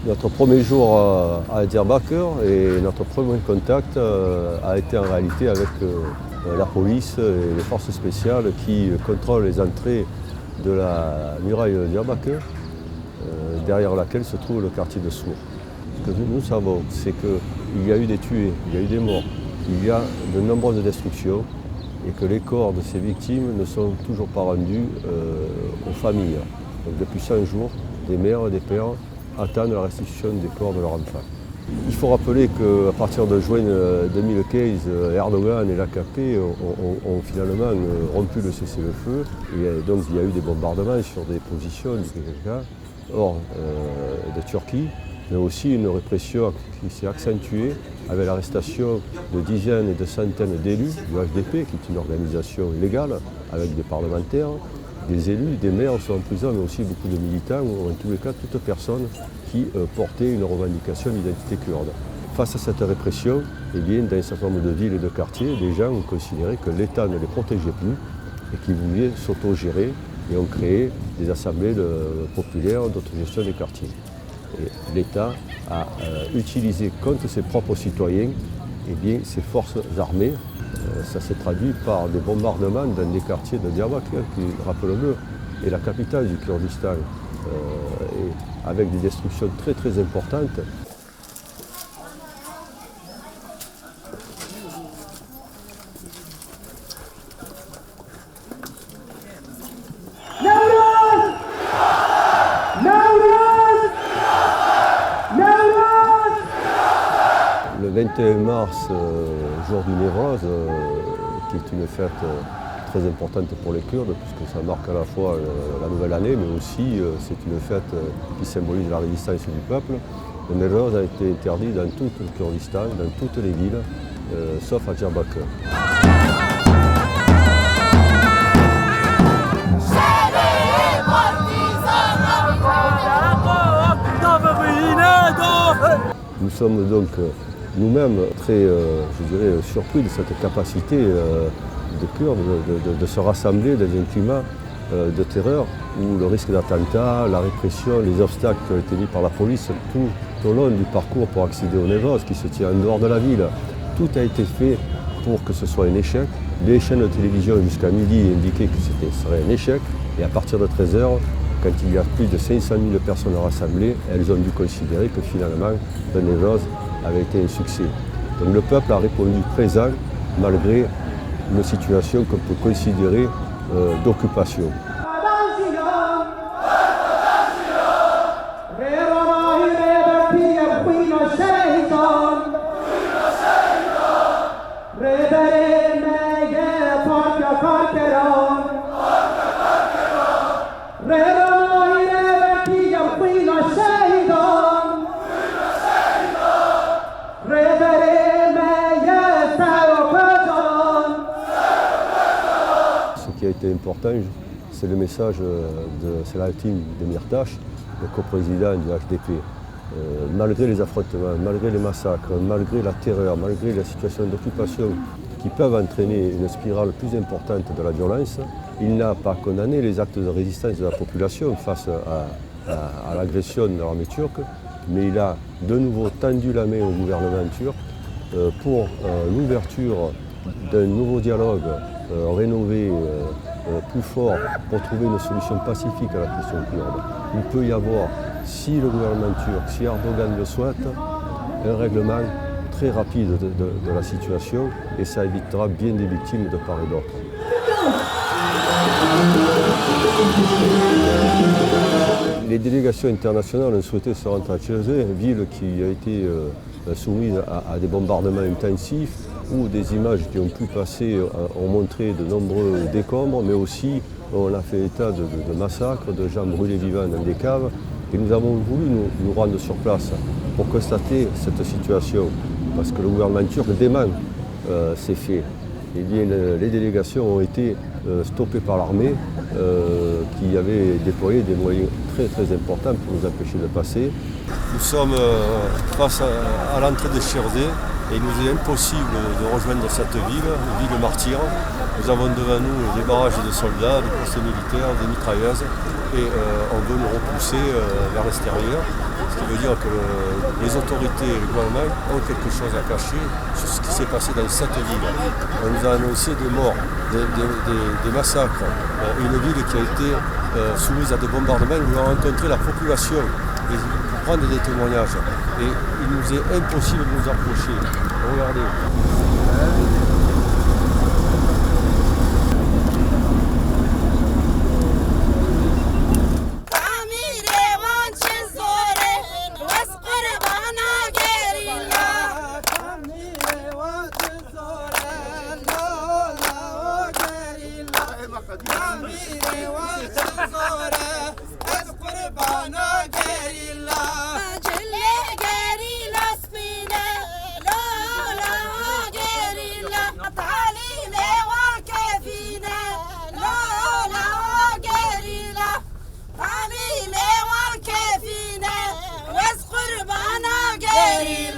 Notre premier jour à Diyarbakır et notre premier contact a été en réalité avec la police et les forces spéciales qui contrôlent les entrées de la muraille de Diyarbakır, derrière laquelle se trouve le quartier de Sour. Ce que nous savons, c'est qu'il y a eu des tués, il y a eu des morts, il y a de nombreuses destructions et que les corps de ces victimes ne sont toujours pas rendus aux familles. Donc depuis 100 jours, des mères et des pères attendent la restitution des corps de leurs enfants. Il faut rappeler qu'à partir de juin 2015, Erdogan et l'AKP ont finalement rompu le cessez-le-feu. Et donc il y a eu des bombardements sur des positions du PKK, hors de Turquie, mais aussi une répression qui s'est accentuée avec l'arrestation de dizaines et de centaines d'élus du HDP, qui est une organisation illégale, avec des parlementaires, des élus, des maires sont en prison, mais aussi beaucoup de militants, ou en tous les cas toute personne qui portait une revendication d'identité kurde. Face à cette répression, eh bien, dans un certain nombre de villes et de quartiers, les gens ont considéré que l'État ne les protégeait plus et qu'ils voulaient s'autogérer et ont créé des assemblées populaires d'autogestion des quartiers. Et l'État a utilisé contre ses propres citoyens eh bien, ses forces armées. Ça s'est traduit par des bombardements dans les quartiers de Diyarbakır, qui, rappelons-le, est la capitale du Kurdistan, et avec des destructions très très importantes. Le 21 mars, jour du Newroz, qui est une fête très importante pour les Kurdes, puisque ça marque à la fois la nouvelle année, mais aussi c'est une fête qui symbolise la résistance du peuple. Le Newroz a été interdit dans tout le Kurdistan, dans toutes les villes, sauf à Diyarbakır. Nous sommes donc nous-mêmes très, surpris de cette capacité des Kurdes de se rassembler dans un climat de terreur où le risque d'attentat, la répression, les obstacles qui ont été mis par la police tout au long du parcours pour accéder au Newroz, qui se tient en dehors de la ville, tout a été fait pour que ce soit un échec. Les chaînes de télévision jusqu'à midi indiquaient que ce serait un échec, et à partir de 13h, quand il y a plus de 500 000 personnes rassemblées, elles ont dû considérer que finalement le Newroz avait été un succès. Donc le peuple a répondu présent malgré une situation qu'on peut considérer d'occupation. Ce qui a été important, c'est le message de Selahattin Demirtas, le coprésident du HDP. Malgré les affrontements, malgré les massacres, malgré la terreur, malgré la situation d'occupation qui peuvent entraîner une spirale plus importante de la violence, il n'a pas condamné les actes de résistance de la population face à l'agression de l'armée turque, mais il a de nouveau tendu la main au gouvernement turc pour l'ouverture d'un nouveau dialogue rénové, plus fort, pour trouver une solution pacifique à la question kurde. Il peut y avoir, si le gouvernement turc, si Erdogan le souhaite, un règlement très rapide de la situation, et ça évitera bien des victimes de part et d'autre. Les délégations internationales ont souhaité se rendre à Cizre, une ville qui a été soumise à des bombardements intensifs, où des images qui ont pu passer ont montré de nombreux décombres, mais aussi on a fait état de massacres, de gens brûlés vivants dans des caves. Et nous avons voulu nous rendre sur place pour constater cette situation, parce que le gouvernement turc dément ces faits. Eh bien, les délégations ont été stoppées par l'armée qui avait déployé des moyens très très importants pour nous empêcher de passer. Nous sommes face à l'entrée de Cizre et il nous est impossible de rejoindre cette ville martyre, Nous avons devant nous des barrages de soldats, des postes militaires, des mitrailleuses et on veut nous repousser vers l'extérieur. Ce qui veut dire que les autorités et le gouvernement ont quelque chose à cacher sur ce qui s'est passé dans cette ville. On nous a annoncé des morts, des massacres, une ville qui a été soumise à des bombardements. Nous avons rencontré la population pour prendre des témoignages. Et il nous est impossible de nous approcher. Regardez. Daddy.